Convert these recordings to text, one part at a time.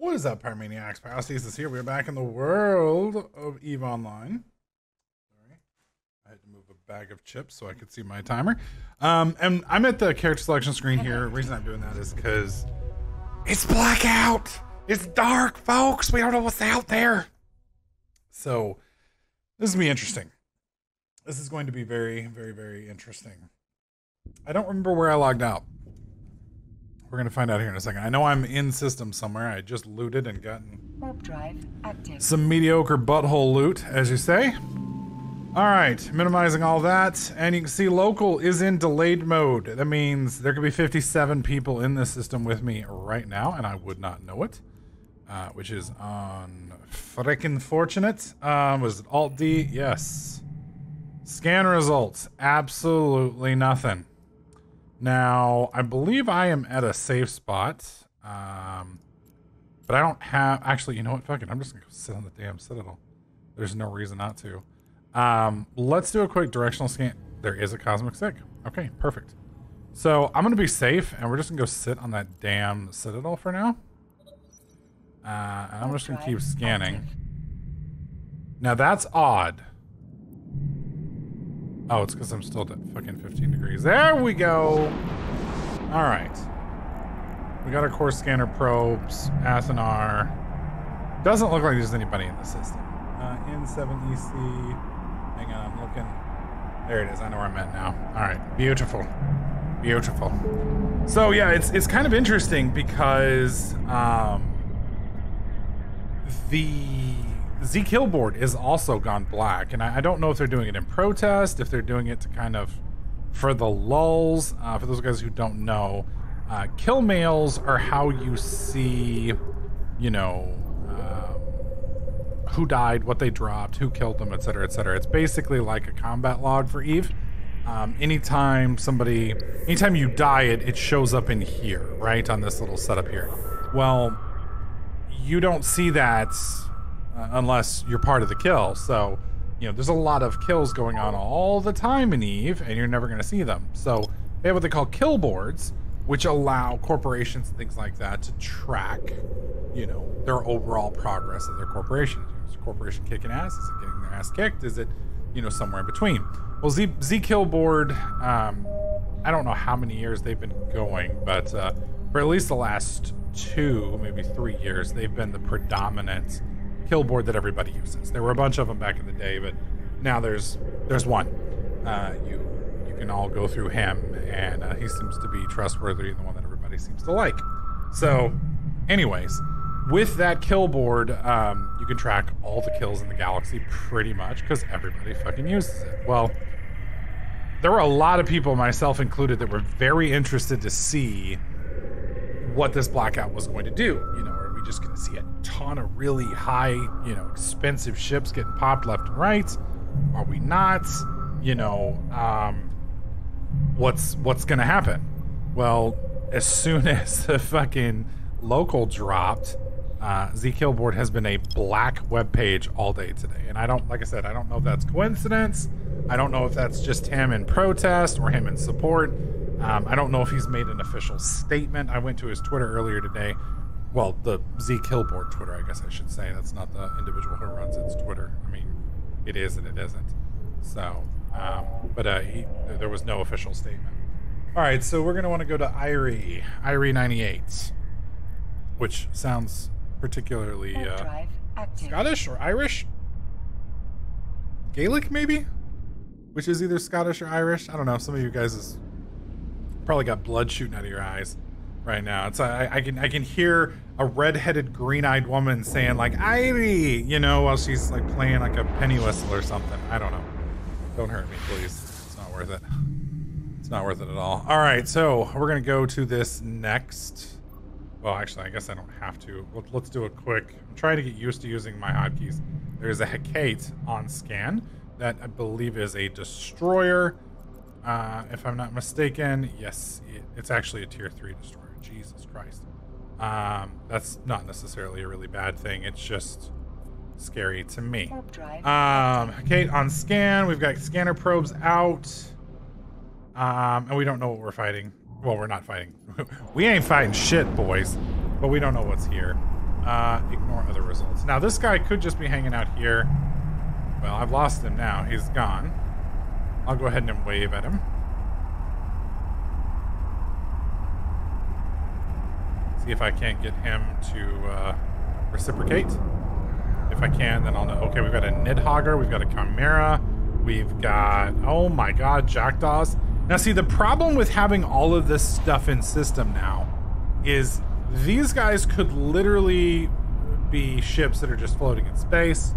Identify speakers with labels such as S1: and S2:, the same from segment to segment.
S1: What is up, Pyromaniacs? Pyrostes is here. We're back in the world of EVE Online. Sorry, I had to move a bag of chips so I could see my timer. And I'm at the character selection screen here. The reason I'm doing that is because it's blackout. It's dark, folks. We don't know what's out there. So this is going to be interesting. This is going to be very, very, very interesting. I don't remember where I logged out. We're going to find out here in a second. I know I'm in system somewhere. I just looted and gotten
S2: warp drive active.
S1: Some mediocre butthole loot, as you say. All right, minimizing all that. And you can see local is in delayed mode. That means there could be 57 people in this system with me right now, and I would not know it, which is on frickin' fortunate. Was it Alt-D? Yes. Scan results. Absolutely nothing. Now, I believe I am at a safe spot, but I don't have... Actually, you know what? Fuck it. I'm just going to go sit on the damn Citadel. There's no reason not to. Let's do a quick directional scan. There is a Cosmic Sick. Okay, perfect. So, I'm going to be safe, and we're just going to go sit on that damn Citadel for now. And I'm just going to keep scanning. Now, that's odd. Oh, it's because I'm still at fucking 15 degrees. There we go. All right. We got our core scanner probes, Athanar. Doesn't look like there's anybody in the system. N7EC. Hang on, I'm looking. There it is. I know where I'm at now. All right. Beautiful. Beautiful. So, yeah, it's kind of interesting because the Z-Kill board is also gone black, and I don't know if they're doing it in protest, if they're doing it to kind of for the lulls. For those guys who don't know, kill mails are how you see, you know, who died, what they dropped, who killed them, etc., etc. It's basically like a combat log for EVE. Anytime you die, it shows up in here, right, on this little setup here. Well, you don't see that unless you're part of the kill. So, you know, there's a lot of kills going on all the time in EVE, and you're never going to see them. So they have what they call kill boards, which allow corporations and things like that to track, you know, their overall progress of their corporation. Is the corporation kicking ass? Is it getting their ass kicked? Is it, you know, somewhere in between? Well, Z-Kill board, I don't know how many years they've been going, but for at least the last 2, maybe 3 years, they've been the predominant kill board that everybody uses. There were a bunch of them back in the day, but now there's one. You can all go through him, and he seems to be trustworthy and the one that everybody seems to like. So, anyways, with that kill board, you can track all the kills in the galaxy pretty much because everybody fucking uses it. Well, there were a lot of people, myself included, that were very interested to see what this blackout was going to do. You know, are we just going to see a ton of really high, you know, expensive ships getting popped left and right? Are we not? You know, what's going to happen? Well, as soon as the fucking local dropped, Z-Kill board has been a black web page all day today. And I don't, like I said, I don't know if that's coincidence. I don't know if that's just him in protest or him in support. I don't know if he's made an official statement. I went to his Twitter earlier today. Well, the Z-Kill board Twitter, I guess I should say. That's not the individual who runs its Twitter. I mean, it is and it isn't. So, but there was no official statement. All right, so we're going to want to go to Irie 98, which sounds particularly Scottish or Irish? Gaelic, maybe? Which is either Scottish or Irish. I don't know. Some of you guys is probably got blood shooting out of your eyes right now. It's I can hear a red-headed, green-eyed woman saying like "Irie," you know, while she's like playing like a penny whistle or something. I don't know. Don't hurt me, please. It's not worth it. It's not worth it at all. All right, so we're gonna go to this next. Well, actually, I guess I don't have to. Let's do a quick. I'm trying to get used to using my hotkeys. There's a Hecate on scan that I believe is a destroyer. If I'm not mistaken, yes, it's actually a tier 3 destroyer. Jesus Christ. That's not necessarily a really bad thing. It's just scary to me. Kate on scan. We've got scanner probes out. And we don't know what we're fighting. Well, we're not fighting. We ain't fighting shit, boys. But we don't know what's here. Ignore other results. Now, this guy could just be hanging out here. Well, I've lost him now. He's gone. I'll go ahead and wave at him. See if I can't get him to reciprocate. If I can, then I'll know. Okay, we've got a Nidhogger. We've got a Chimera. We've got, oh my god, Jackdaws. Now, see, the problem with having all of this stuff in system now is these guys could literally be ships that are just floating in space.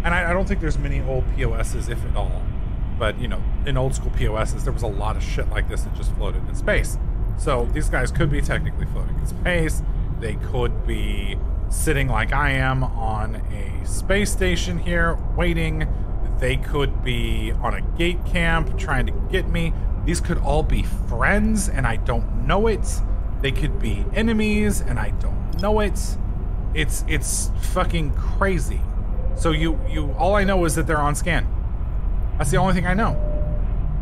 S1: And I don't think there's many old POSs, if at all. But, you know, in old school POSs, there was a lot of shit like this that just floated in space. So these guys could be technically floating in space. They could be sitting like I am on a space station here, waiting. They could be on a gate camp trying to get me. These could all be friends, and I don't know it. They could be enemies, and I don't know it. It's fucking crazy. So all I know is that they're on scan. That's the only thing I know.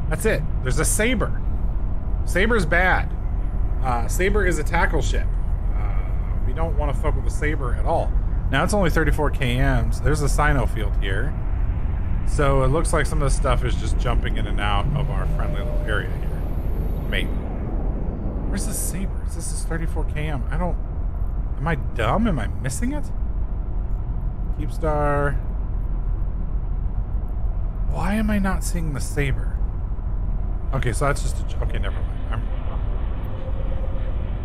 S1: That's it. There's a Saber. Saber's bad. Saber is a tackle ship. We don't want to fuck with the Saber at all. Now it's only 34 kms. There's a Sino field here. So it looks like some of the stuff is just jumping in and out of our friendly little area here. Maybe. Where's the Saber? This is 34 km. Am I dumb? Am I missing it? Keepstar. Why am I not seeing the Saber? Okay, so that's just a... Okay, never mind.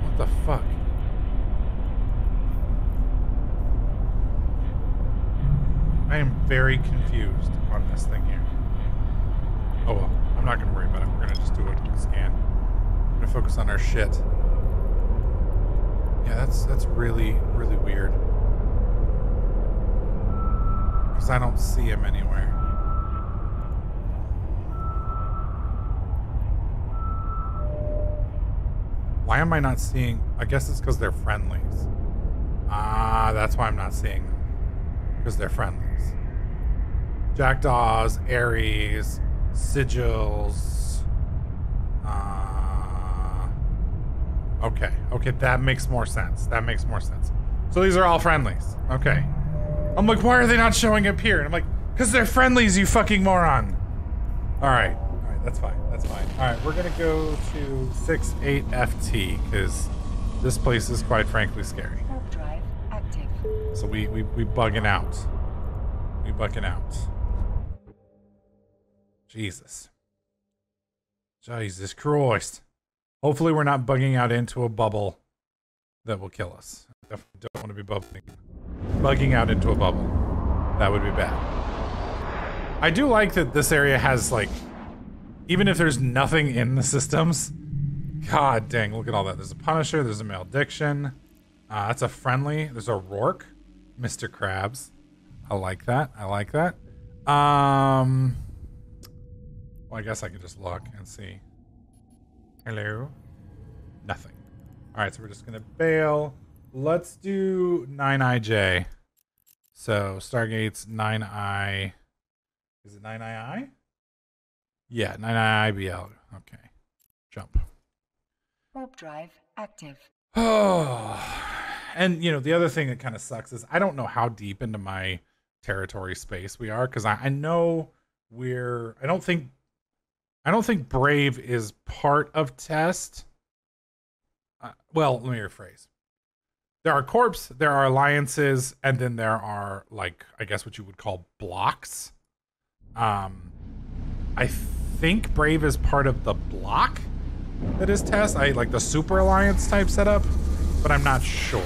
S1: What the fuck? I am very confused on this thing here. Oh well, I'm not going to worry about it. We're going to just do a quick scan. I'm going to focus on our shit. Yeah, that's really, really weird. Because I don't see him anywhere. Why am I not seeing... I guess it's because they're friendlies. Ah, that's why I'm not seeing them. Because they're friendlies. Jackdaws, Aries, Sigils. Okay, that makes more sense. That makes more sense. So these are all friendlies. Okay. I'm like, why are they not showing up here? And I'm like, because they're friendlies, you fucking moron. Alright, that's fine. That's fine. Alright, we're gonna go to 68FT, because this place is quite frankly scary.
S2: Warp drive active.
S1: So we bugging out. We bugging out. Jesus. Jesus Christ. Hopefully we're not bugging out into a bubble that will kill us. I definitely don't want to be bugging out into a bubble. That would be bad. I do like that this area has, like, even if there's nothing in the systems, god dang, look at all that. There's a Punisher, there's a Malediction. That's a friendly. There's a Rourke. Mr. Krabs. I like that. I like that. Well, I guess I could just look and see. Hello? Nothing. Alright, so we're just gonna bail. Let's do 9IJ. So, Stargate's 9I... Is it 9II? Yeah, 9IBL. Okay. Jump.
S2: Warp drive active.
S1: Oh, and you know, the other thing that kind of sucks is I don't know how deep into my territory space we are, because I know I don't think Brave is part of Test. Well, let me rephrase. There are corps, there are alliances, and then there are, like, I guess what you would call blocks. I think Brave is part of the block that is Test. Like the Super Alliance type setup, but I'm not sure.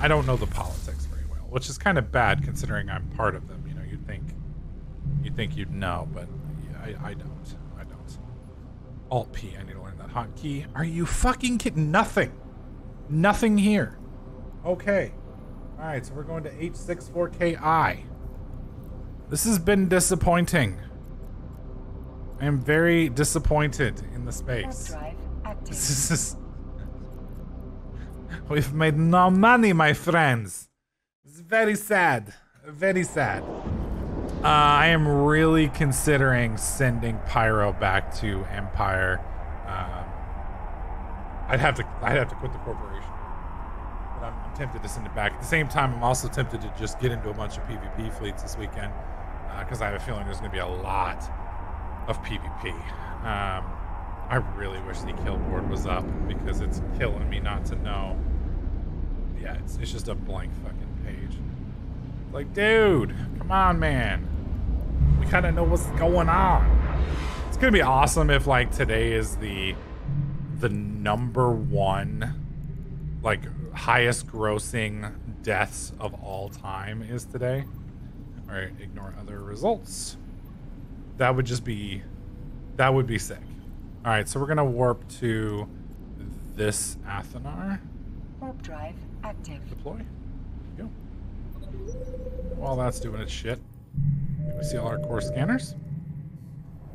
S1: I don't know the politics very well, which is kind of bad considering I'm part of them. You know, you'd think you'd know, but yeah, I don't. Alt P, I need to learn that hotkey. Are you fucking kidding? Nothing here. Okay. All right, so we're going to H64KI. This has been disappointing. I am very disappointed in the space.
S2: Drive active.
S1: This is... We've made no money, my friends. It's very sad. Very sad. I am really considering sending Pyro back to Empire. I'd have to quit the corporation. I'm tempted to send it back. At the same time, I'm also tempted to just get into a bunch of PvP fleets this weekend, because I have a feeling there's going to be a lot of PvP. I really wish the kill board was up, because it's killing me not to know. Yeah, it's just a blank fucking page. Like, dude, come on, man. We kind of know what's going on. It's gonna be awesome if, like, today is the #1, like, highest grossing deaths of all time is today. All right, ignore other results. That would be sick. All right, so we're gonna warp to this Athenar.
S2: Warp drive active.
S1: Deploy. Go. While that's doing its shit, we see all our core scanners.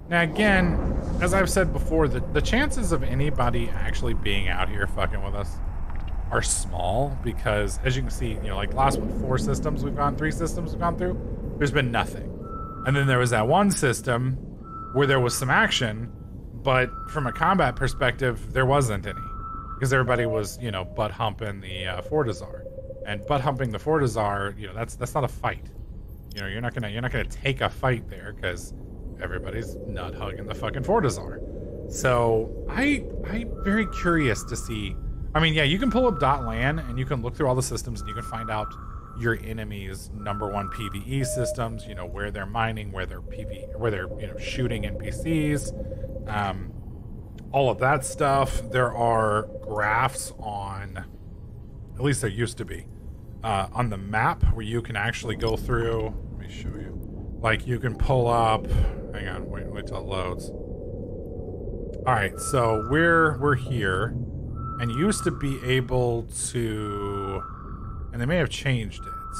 S1: Now again, as I've said before, the chances of anybody actually being out here fucking with us are small, because as you can see, like the last 4 systems we've gone, 3 systems we've gone through, there's been nothing. And then there was that one system where there was some action, but from a combat perspective, there wasn't any, because everybody was, butt humping the Fortizar, and butt humping the Fortizar, that's not a fight. You're not gonna take a fight there, because everybody's nut hugging the fucking Fortizar. So I'm very curious to see. I mean, yeah, you can pull up .lan and you can look through all the systems and you can find out your enemy's #1 PvE systems, where they're mining, where they're shooting NPCs, all of that stuff. There are graphs on, at least there used to be, on the map where you can actually go through. Let me show you. Like, you can pull up, hang on, wait till it loads. All right, so we're here, and you used to be able to, and they may have changed it,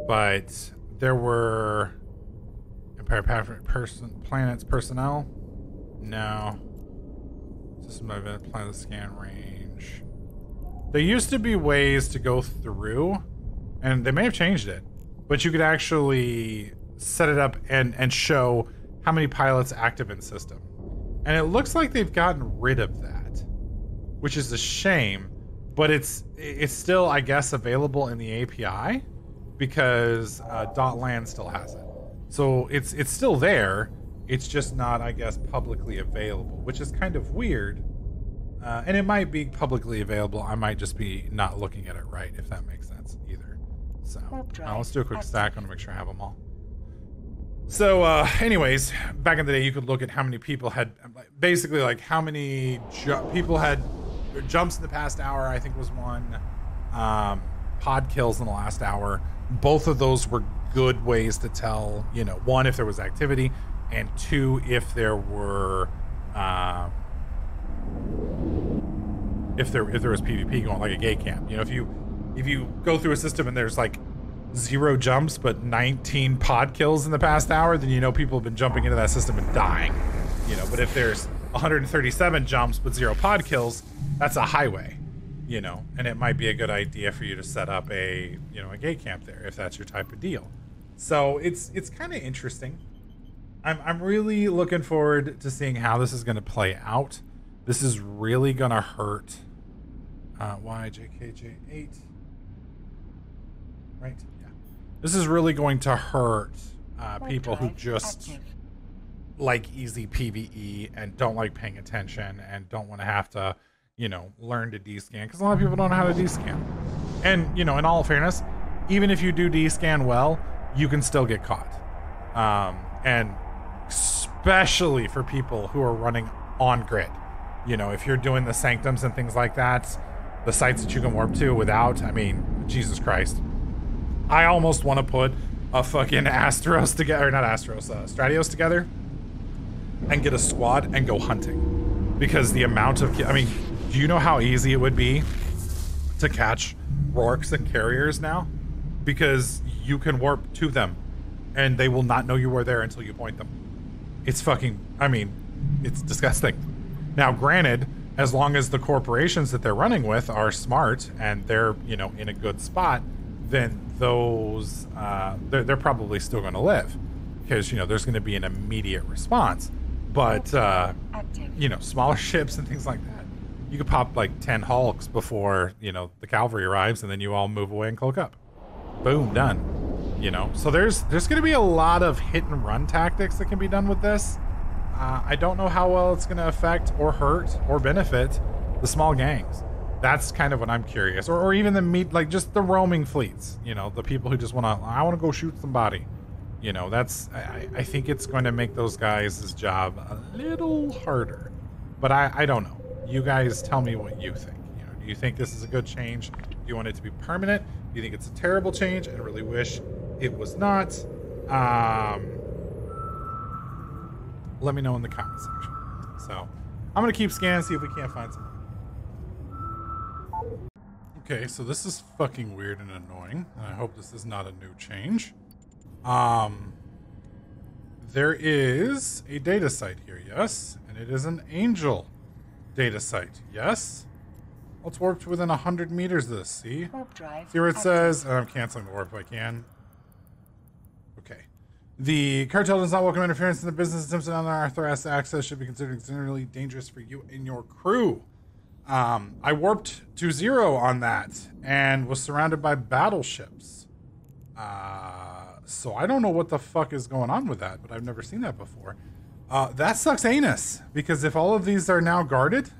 S1: but there were Empire planets personnel. No. System event, planet scan range. There used to be ways to go through, and they may have changed it, but you could actually set it up and show how many pilots active in system. And it looks like they've gotten rid of that, which is a shame, but it's still, I guess, available in the API, because .lan still has it. So it's still there. It's just not, I guess, publicly available, which is kind of weird. And it might be publicly available. I might just be not looking at it right, if that makes sense either. So let's do a quick stack. I want to make sure I have them all. So anyways, back in the day, you could look at how many people had, basically, like, how many people had jumps in the past hour, I think was one. Pod kills in the last hour. Both of those were good ways to tell, one, if there was activity, and 2, if there were if there was PvP going, like a gate camp. If you go through a system and there's like 0 jumps but 19 pod kills in the past hour, then people have been jumping into that system and dying. But if there's 137 jumps but 0 pod kills, that's a highway. And it might be a good idea for you to set up a gate camp there if that's your type of deal. So it's kind of interesting. I'm really looking forward to seeing how this is going to play out. This is really going to hurt YJKJ8. Right? Yeah. This is really going to hurt people who just like easy PvE and don't like paying attention and don't want to have to, learn to descan, because a lot of people don't know how to descan. And, in all fairness, even if you do descan well, you can still get caught. And especially for people who are running on grid. If you're doing the sanctums and things like that, the sites that you can warp to without, I mean, Jesus Christ. I almost want to put a fucking Astros together, or not Astros, Stratios together, and get a squad and go hunting. Because the amount of, I mean, do you know how easy it would be to catch Rorks and carriers now? Because you can warp to them and they will not know you were there until you point them. It's fucking, I mean, it's disgusting. Now, granted, as long as the corporations that they're running with are smart and they're, in a good spot, then those, they're probably still going to live, because, there's going to be an immediate response. But, smaller ships and things like that, You could pop like 10 Hulks before, you know, the cavalry arrives, and then you all move away and cloak up. Boom, done. You know, so there's going to be a lot of hit and run tactics that can be done with this. I don't know how well it's going to affect or hurt or benefit the small gangs. That's kind of what I'm curious. Or even the like just the roaming fleets, you know, the people who just I want to go shoot somebody. You know, I think it's going to make those guys' job a little harder. But I don't know. You guys tell me what you think. You know, do you think this is a good change? Do you want it to be permanent? Do you think it's a terrible change and really wish it was not? Let me know in the comment section. So I'm going to keep scanning, see if we can't find some. Okay, so this is fucking weird and annoying. And I hope this is not a new change. There is a data site here, yes? And it is an Angel data site, yes? Let's warp to within 100 meters of this, see?
S2: Warp drive.
S1: See where it
S2: active.
S1: says, and I'm canceling the warp if I can. Okay. The cartel does not welcome interference in the business. Attempts on unauthorized access should be considered extremely dangerous for you and your crew. I warped to 0 on that and was surrounded by battleships. So I don't know what the fuck is going on with that, but I've never seen that before. That sucks anus, because if all of these are now guarded,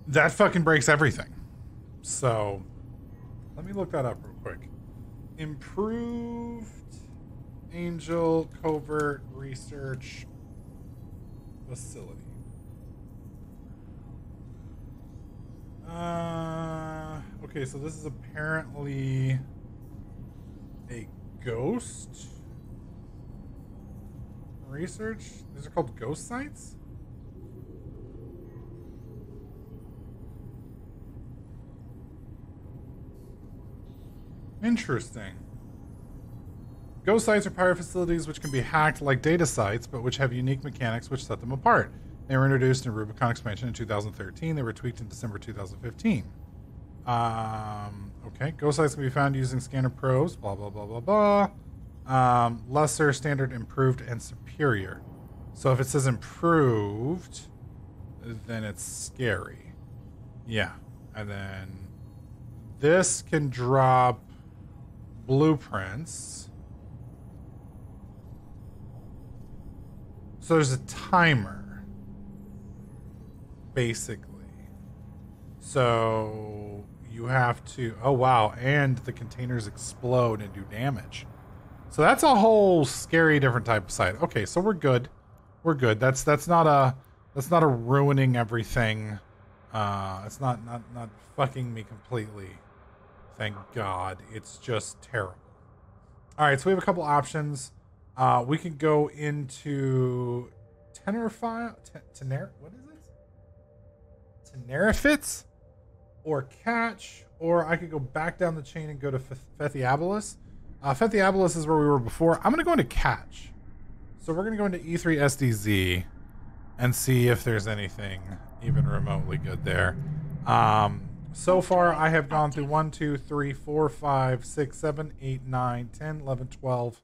S1: that fucking breaks everything. So let me look that up real quick. Improved Angel Covert Research Facility. Okay, so this is apparently a ghost research. These are called ghost sites? Interesting. Ghost sites are pirate facilities which can be hacked like data sites, but which have unique mechanics which set them apart. They were introduced in Rubicon expansion in 2013. They were tweaked in December 2015. Okay, ghost sites can be found using scanner probes, blah, blah, blah, blah, blah. Lesser, standard, improved, and superior. So if it says improved, then it's scary. Yeah, and then this can drop blueprints. So there's a timer, basically. So you have to, oh wow, and the containers explode and do damage. So that's a whole scary different type of site. Okay, so we're good. We're good. That's not a ruining everything. It's not fucking me completely. Thank God. It's just terrible. All right, so we have a couple options. We could go into what is it? Tenerifits or Catch, or I could go back down the chain and go to Fethiabilis. Fethiabilis is where we were before. I'm going to go into Catch. So we're going to go into E3 SDZ and see if there's anything even remotely good there. So far, I have gone through 1, 2, 3, 4, 5, 6, 7, 8, 9, 10, 11, 12.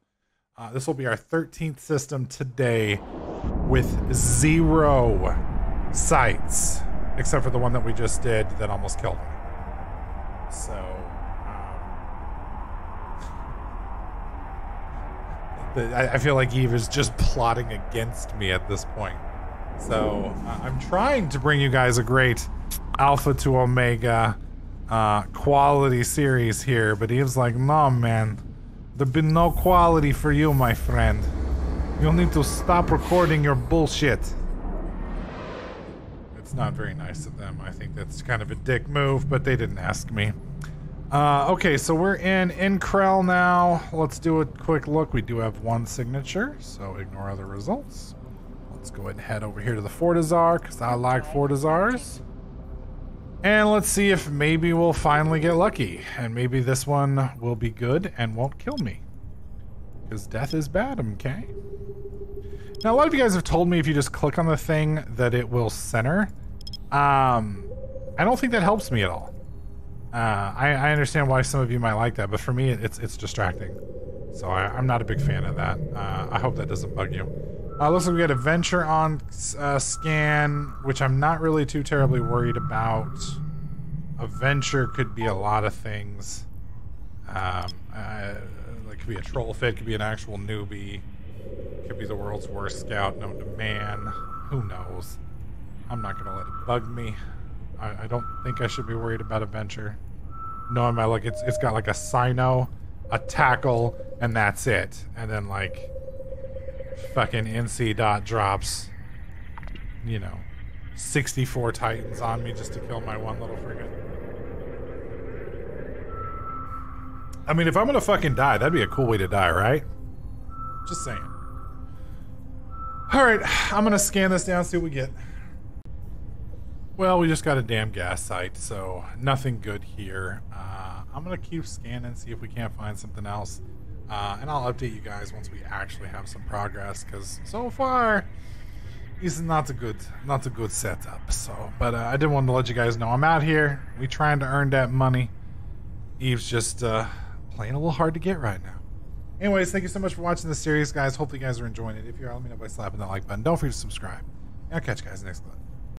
S1: This will be our 13th system today with 0 sites, except for the one that we just did that almost killed me. So, I feel like Eve is just plotting against me at this point. So, I'm trying to bring you guys a great Alpha to Omega quality series here, but Eve's like, no, man. There'll be no quality for you, my friend. You'll need to stop recording your bullshit. It's not very nice of them. I think that's kind of a dick move, but they didn't ask me. Okay, so we're in Krell now. Let's do a quick look. We do have 1 signature, so ignore other results. Let's go ahead and head over here to the Fortizar, because I like Fortizars. And let's see if maybe we'll finally get lucky. And maybe this one will be good and won't kill me. Because death is bad, okay? Now, a lot of you guys have told me if you just click on the thing that it will center. I don't think that helps me at all. I understand why some of you might like that, but for me, it's distracting. So I'm not a big fan of that. I hope that doesn't bug you. Looks like we got adventure on scan, which I'm not really too terribly worried about. Adventure could be a lot of things. It could be a troll fit, could be an actual newbie, could be the world's worst scout known to man. Who knows? I'm not gonna let it bug me. I don't think I should be worried about adventure. Knowing my luck, it's got like a Sino, a tackle, and that's it. And then like fucking NC dot drops, you know, 64 Titans on me just to kill my one little frigate. I mean, if I'm gonna fucking die, that'd be a cool way to die, right? Just saying. Alright, I'm gonna scan this down, see what we get. Well, we just got a damn gas site, so nothing good here. I'm gonna keep scanning, see if we can't find something else. And I'll update you guys once we actually have some progress, because so far, this is not a good setup. So, but I did want to let you guys know I'm out here. We trying to earn that money. Eve's just playing a little hard to get right now. Anyways, thank you so much for watching this series, guys. Hopefully you guys are enjoying it. If you are, let me know by slapping that like button. Don't forget to subscribe. I'll catch you guys next clip.